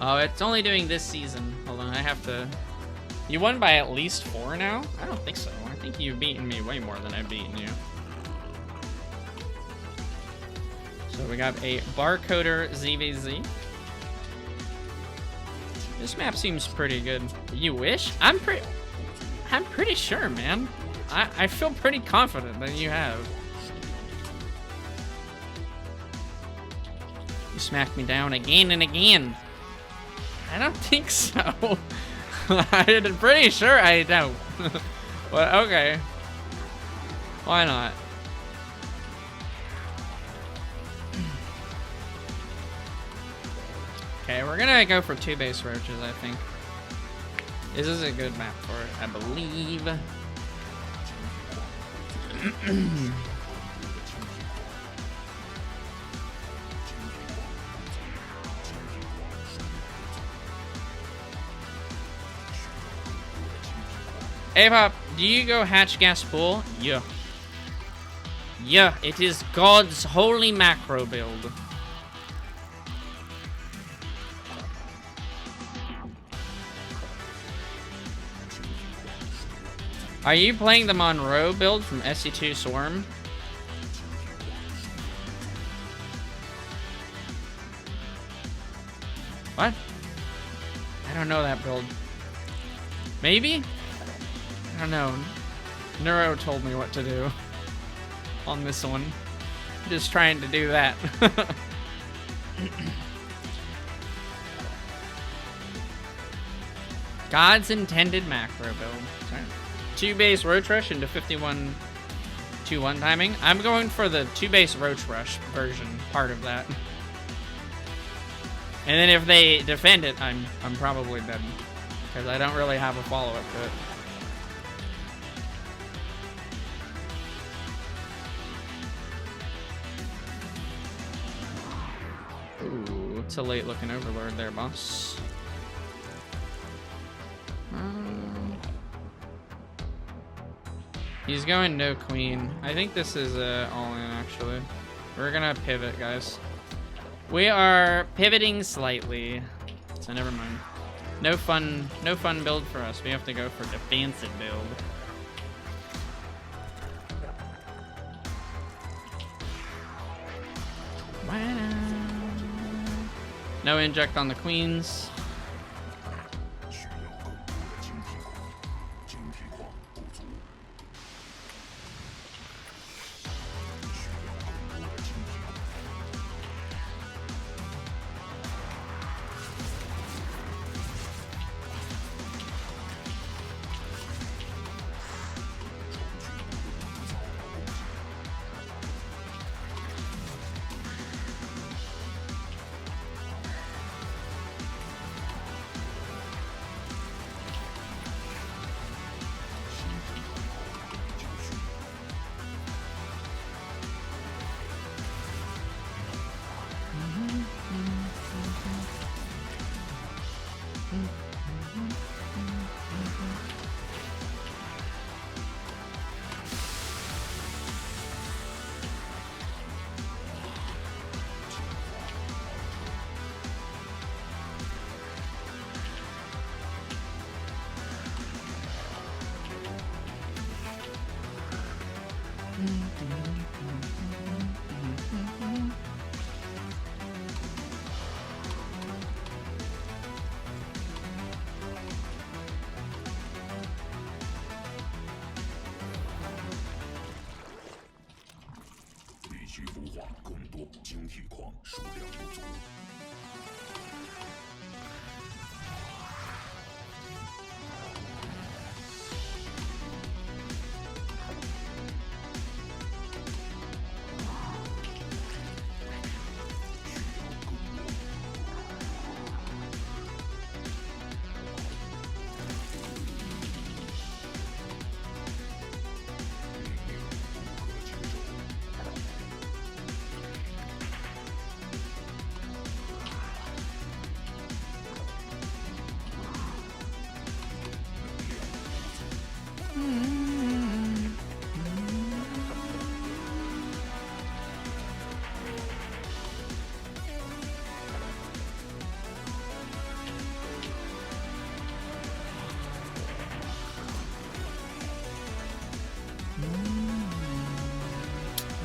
Oh, it's only doing this season. Hold on, I have to... You won by at least 4 now? I don't think so. I think you've beaten me way more than I've beaten you. So we got a Barcoder ZvZ. This map seems pretty good. You wish? I'm pretty sure, man. I feel pretty confident that you have. You smacked me down again and again. I don't think so. I'm pretty sure I don't. But okay. Why not? Okay, we're gonna go for 2 base roaches, I think. This is a good map for it, I believe. Apop, do you go hatch gas pool? Yeah. Yeah, it is God's holy macro build. Are you playing the Monroe build from SC2 Swarm? What? I don't know that build. Maybe? I don't know. Neuro told me what to do on this one. Just trying to do that. God's intended macro build. Sorry. 2 base Roach Rush into 51-2-1 timing. I'm going for the 2 base Roach Rush version, part of that. And then if they defend it, I'm probably dead. Because I don't really have a follow-up to it. Ooh, it's a late looking Overlord there, boss. He's going no queen. I think this is all in, actually. We're gonna pivot, guys. We are pivoting slightly. So never mind. No fun build for us. We have to go for defensive build. No inject on the queens.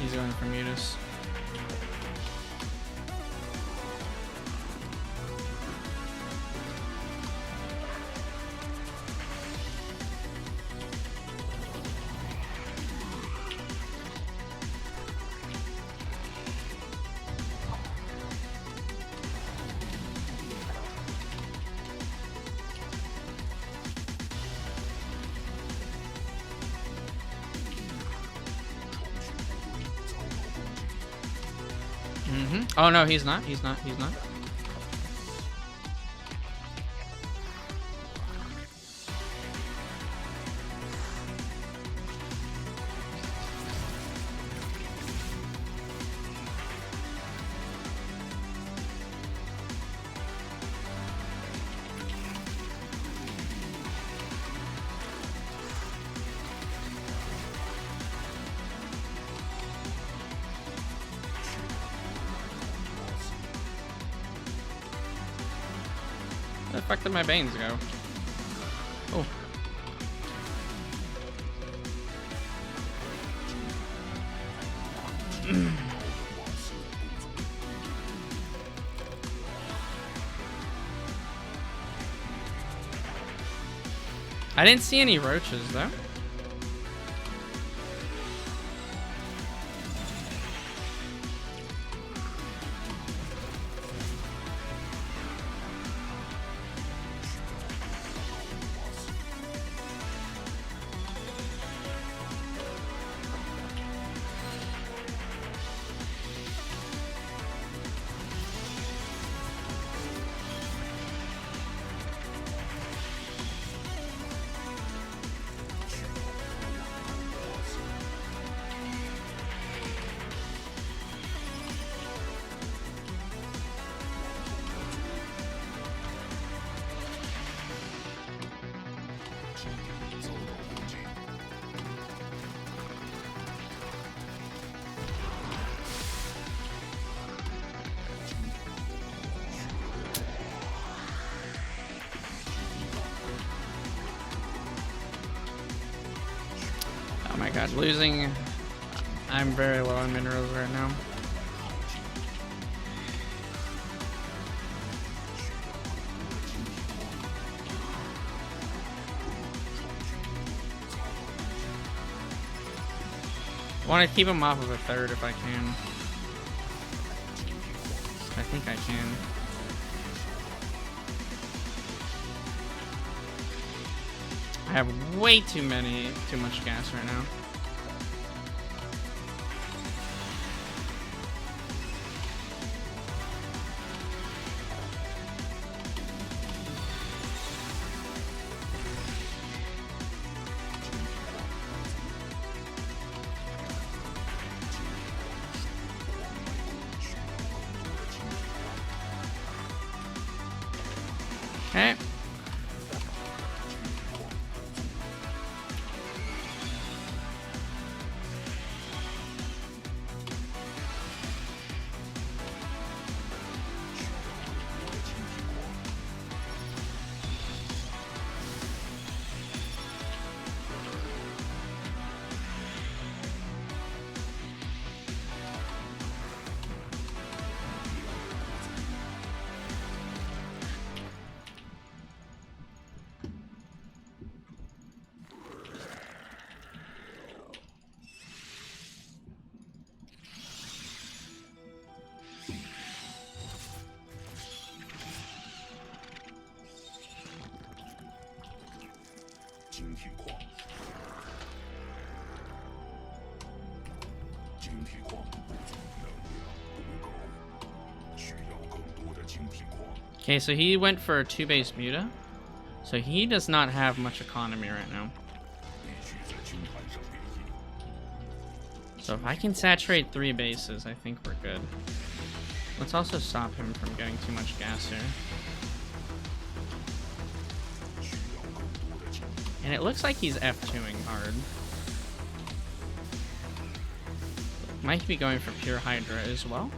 He's going for Mutas. Oh no, he's not. He's not. He's not. Where the fuck did my Banes go? Oh. I didn't see any roaches though. Oh my god, losing. I'm very low on minerals right now. I want to keep him off of a third if I can. I think I can. I have way too much gas right now. Okay. Okay, so he went for a 2-base Muta. So he does not have much economy right now. So if I can saturate 3 bases, I think we're good. Let's also stop him from getting too much gas here. And it looks like he's F2ing hard. Might be going for pure Hydra as well.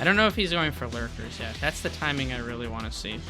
I don't know if he's going for lurkers yet. That's the timing I really want to see.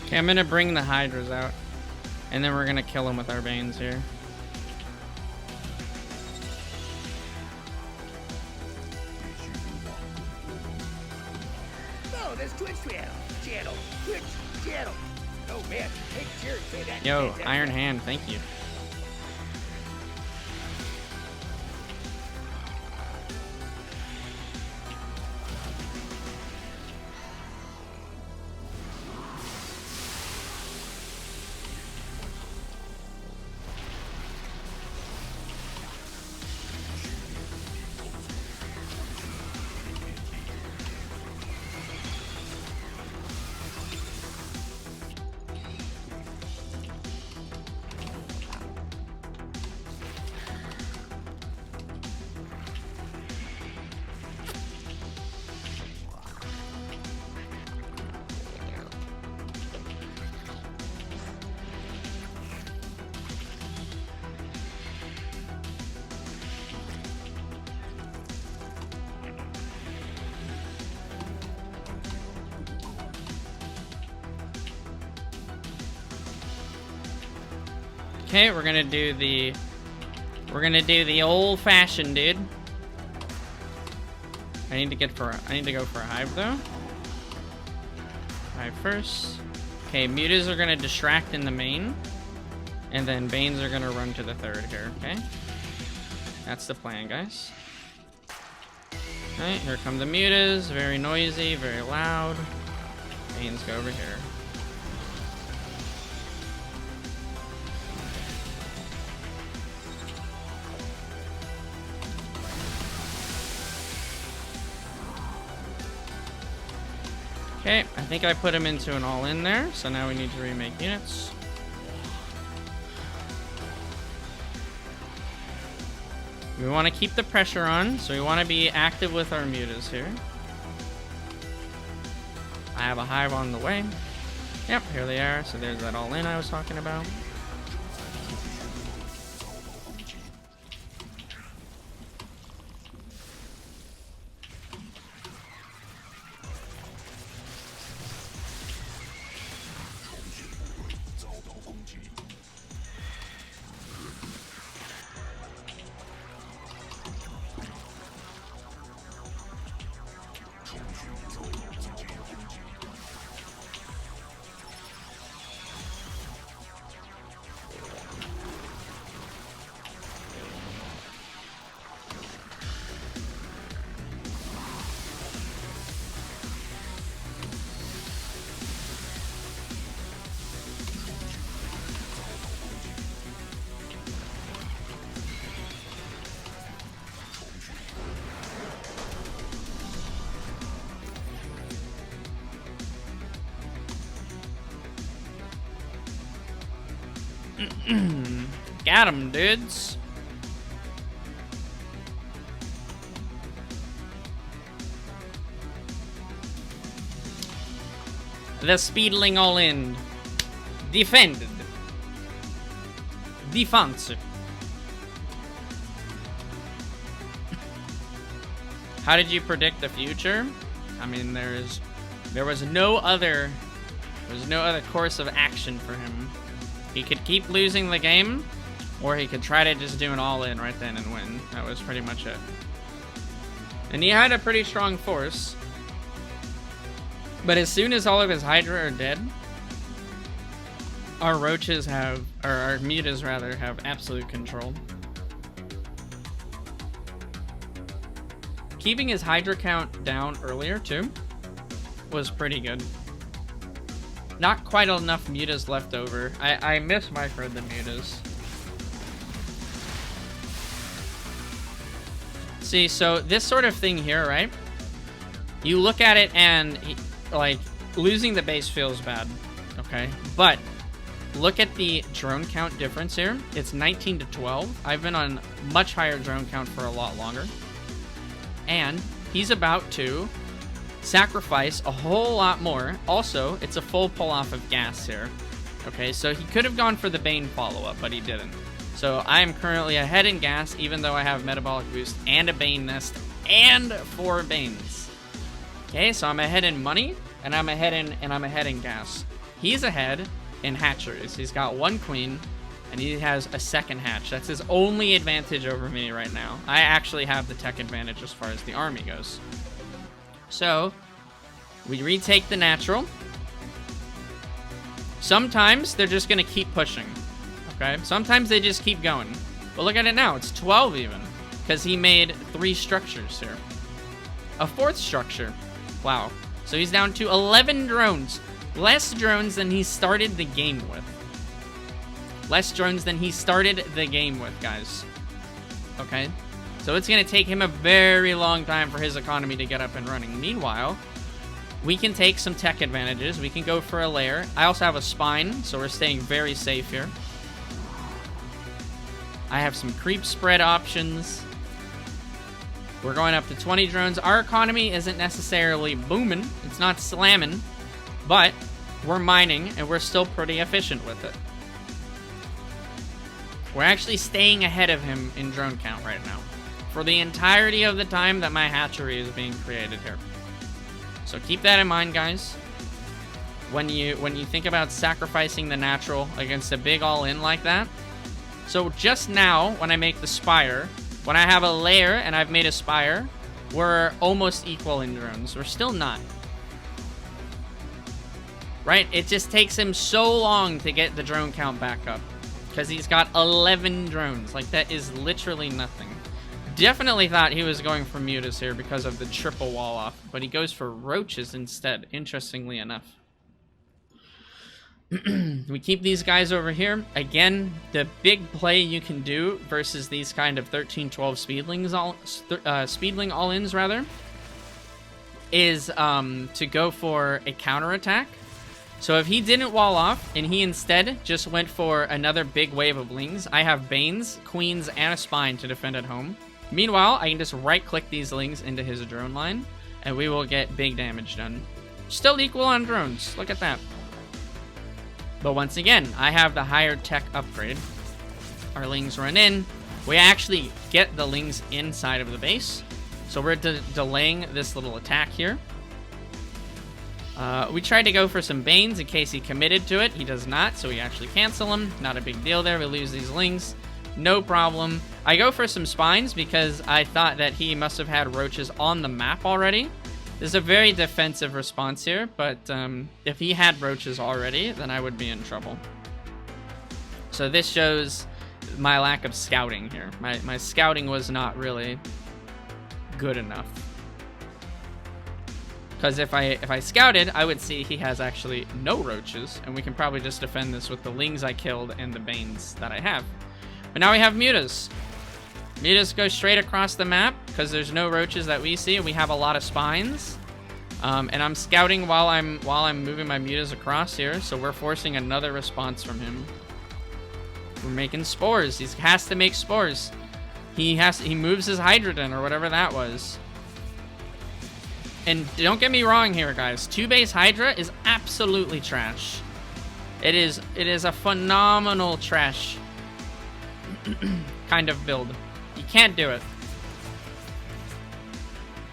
Okay, I'm gonna bring the Hydras out, and then we're gonna kill them with our Banes here. Oh, there's Twitch channel. Twitch channel. Oh man, hey Jared, say that. Yo, Iron Hand, thank you. Okay, we're gonna do the old-fashioned, dude. I need to go for a hive though. Hive first. Okay, mutas are gonna distract in the main, and then Banes are gonna run to the third here. Okay, that's the plan, guys. All right, here come the mutas. Very noisy, very loud. Banes go over here. Okay, I think I put him into an all-in there, so now we need to remake units. We want to keep the pressure on, so we want to be active with our mutas here. I have a hive on the way. Yep, here they are, so there's that all-in I was talking about. Got him, dudes. The speedling all in. Defended. Defense. How did you predict the future? I mean, there was no other course of action for him. He could keep losing the game, or he could try to just do an all-in right then and win. That was pretty much it. And he had a pretty strong force. But as soon as all of his Hydra are dead, our roaches have, or our mutas rather, have absolute control. Keeping his Hydra count down earlier too was pretty good. Not quite enough mutas left over. I miss my friend the mutas. See, so this sort of thing here, right? You look at it and, like, losing the base feels bad, okay? But look at the drone count difference here. It's 19 to 12. I've been on much higher drone count for a lot longer. And he's about to sacrifice a whole lot more. Also, it's a full pull-off of gas here. Okay, so he could have gone for the Bane follow-up, but he didn't. So I am currently ahead in gas, even though I have metabolic boost and a Bane nest and 4 Banes. Okay, so I'm ahead in money, and I'm ahead in gas. He's ahead in hatcheries. He's got 1 queen, and he has a 2nd hatch. That's his only advantage over me right now. I actually have the tech advantage as far as the army goes. So we retake the natural. Sometimes they're just going to keep pushing. Okay? Sometimes they just keep going. But look at it now. It's 12 even. Because he made 3 structures here. A 4th structure. Wow. So he's down to 11 drones. Less drones than he started the game with. Less drones than he started the game with, guys. Okay? So it's going to take him a very long time for his economy to get up and running. Meanwhile, we can take some tech advantages. We can go for a lair. I also have a spine, so we're staying very safe here. I have some creep spread options. We're going up to 20 drones. Our economy isn't necessarily booming. It's not slamming. But we're mining, and we're still pretty efficient with it. We're actually staying ahead of him in drone count right now. For the entirety of the time that my hatchery is being created here. So keep that in mind, guys. When you think about sacrificing the natural against a big all-in like that. So just now, when I make the spire, when I have a layer and I've made a spire, we're almost equal in drones. We're still not. Right? It just takes him so long to get the drone count back up. Because he's got 11 drones. Like, that is literally nothing. Definitely thought he was going for Mutas here because of the triple wall off. But he goes for roaches instead, interestingly enough. We keep these guys over here. Again, the big play you can do versus these kind of 13-12 speedling all-ins, rather, is to go for a counterattack. So if he didn't wall off and he instead just went for another big wave of lings, I have Banes, Queens, and a Spine to defend at home. Meanwhile, I can just right-click these lings into his drone line, and we will get big damage done. Still equal on drones. Look at that. But once again, I have the higher tech upgrade. Our lings run in. We actually get the lings inside of the base. So we're delaying this little attack here. We tried to go for some Banes in case he committed to it. He does not, so we actually cancel him. Not a big deal there. We lose these lings. No problem. I go for some Spines because I thought that he must have had roaches on the map already. This is a very defensive response here, but if he had roaches already, then I would be in trouble. So this shows my lack of scouting here. My scouting was not really good enough. Because if I scouted, I would see he has actually no roaches, and we can probably just defend this with the lings I killed and the Banes that I have. But now we have Mutas. Mutas go straight across the map because there's no roaches that we see, and we have a lot of Spines. And I'm scouting while I'm moving my Mutas across here, so we're forcing another response from him. We're making spores. He has to make spores. He moves his Hydrodon or whatever that was. And don't get me wrong here, guys. 2-base Hydra is absolutely trash. It is a phenomenal trash kind of build. You can't do it.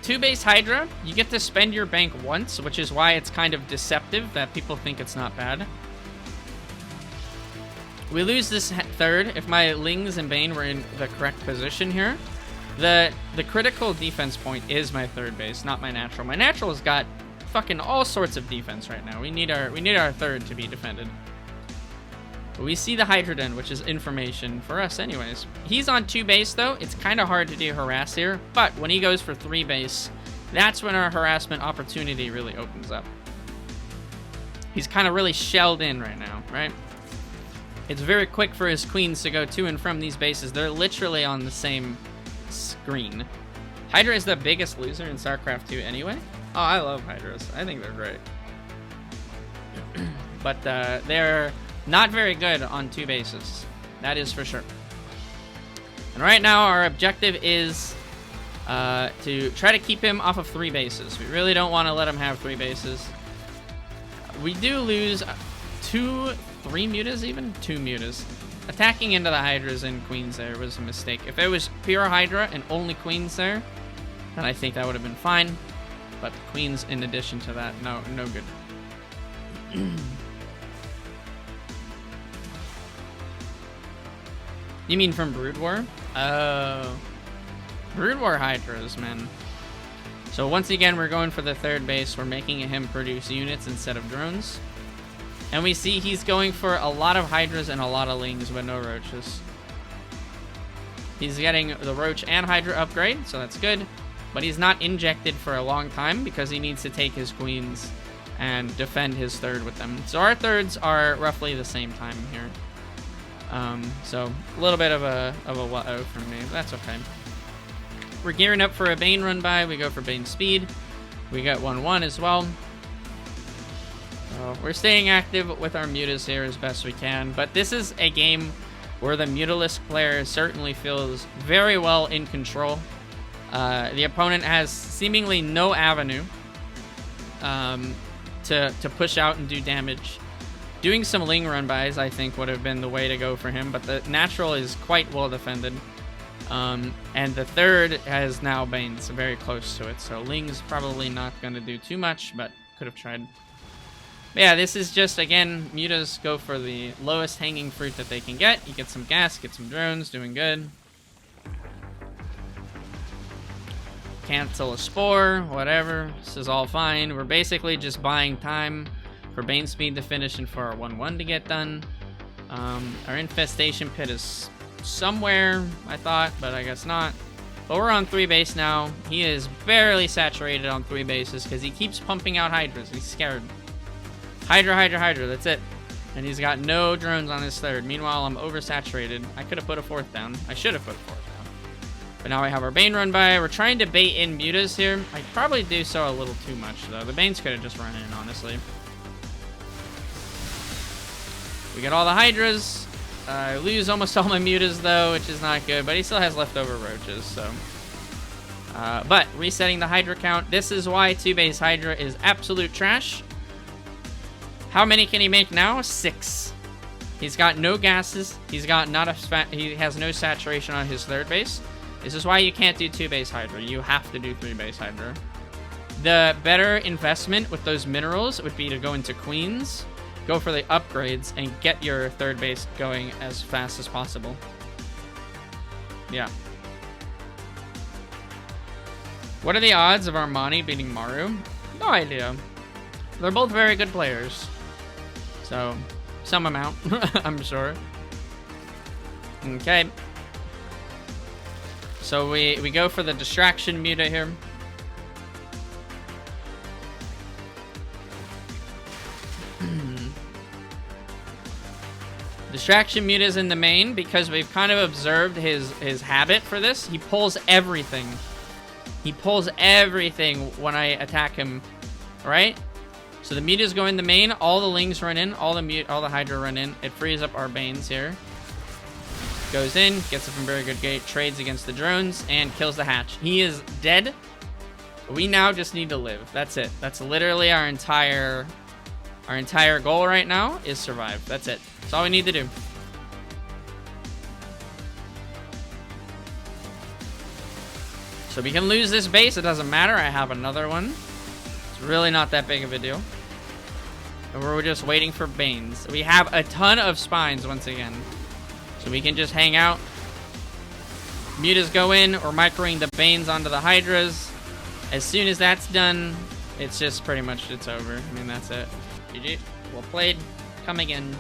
2-base Hydra, you get to spend your bank once, which is why it's kind of deceptive that people think it's not bad. We lose this third if my Lings and Bane were in the correct position here. The critical defense point is my 3rd base, not my natural. My natural has got fucking all sorts of defense right now. We need our 3rd to be defended. But we see the Hydrodon, which is information for us anyways. He's on 2 base though. It's kind of hard to do harass here, but when he goes for 3 base, that's when our harassment opportunity really opens up. He's kind of really shelled in right now, right? It's very quick for his queens to go to and from these bases. They're literally on the same screen. Hydra is the biggest loser in StarCraft 2 anyway. Oh, I love Hydras. I think they're great. But they're not very good on 2 bases. That is for sure. And right now our objective is to try to keep him off of 3 bases. We really don't want to let him have 3 bases. We do lose 3 mutas even? 2 mutas. Attacking into the Hydras and Queens there was a mistake. If it was pure Hydra and only Queens there, then I think that would have been fine. But Queens in addition to that, no good. You mean from Brood War? Oh. Brood War Hydras, man. So once again, we're going for the 3rd base. We're making him produce units instead of drones. And we see he's going for a lot of Hydras and a lot of lings, but no roaches. He's getting the roach and Hydra upgrade, so that's good. But he's not injected for a long time because he needs to take his queens and defend his 3rd with them. So our 3rds are roughly the same time here. So a little bit of a what-oh from me, but that's okay. We're gearing up for a Bane run by. We go for Bane speed. We got 1-1 as well. We're staying active with our mutas here as best we can, but this is a game where the Mutalisk player certainly feels very well in control. The opponent has seemingly no avenue to push out and do damage. Doing some ling run-bys, I think, would have been the way to go for him, but the natural is quite well defended. And the 3rd has now Banes very close to it, so ling's probably not going to do too much, but could have tried. But yeah, this is just, again, mutas go for the lowest hanging fruit that they can get. You get some gas, get some drones, doing good. Cancel a spore, whatever. This is all fine. We're basically just buying time for Bane speed to finish and for our 1-1 to get done. Our infestation pit is somewhere, I thought, but I guess not. But we're on 3 base now. He is barely saturated on 3 bases because he keeps pumping out Hydras. He's scared. Hydra, Hydra, Hydra, that's it. And he's got no drones on his 3rd. Meanwhile, I'm oversaturated. I could have put a 4th down. I should have put a 4th down. But now I have our Bane run by. We're trying to bait in mutas here. I probably do so a little too much, though. The Banes could have just run in, honestly. We get all the Hydras. I lose almost all my mutas, though, which is not good. But he still has leftover roaches, so... but resetting the Hydra count. This is why 2-base Hydra is absolute trash. How many can he make now? 6. He's got no gases. He's got he has no saturation on his 3rd base. This is why you can't do 2-base Hydra. You have to do 3-base Hydra. The better investment with those minerals would be to go into Queens, go for the upgrades, and get your 3rd base going as fast as possible. Yeah. What are the odds of Armani beating Maru? No idea. They're both very good players. So, some amount, I'm sure. Okay. So we go for the distraction muta here. Distraction muta is in the main because we've kind of observed his habit for this. He pulls everything. He pulls everything when I attack him, right? So the mutas go in the main, all the lings run in, all the Hydra run in. It frees up our Banes here. Goes in, gets it from very good gate, trades against the drones, and kills the hatch. He is dead. We now just need to live. That's it. That's literally our entire goal right now is survive. That's it. That's all we need to do. So we can lose this base. It doesn't matter. I have another one. It's really not that big of a deal. And we're just waiting for Banes. We have a ton of spines once again. So we can just hang out. Mutas go in. We're microing the Banes onto the Hydras. As soon as that's done, it's just pretty much, it's over. I mean, that's it. GG. Well played. Come again.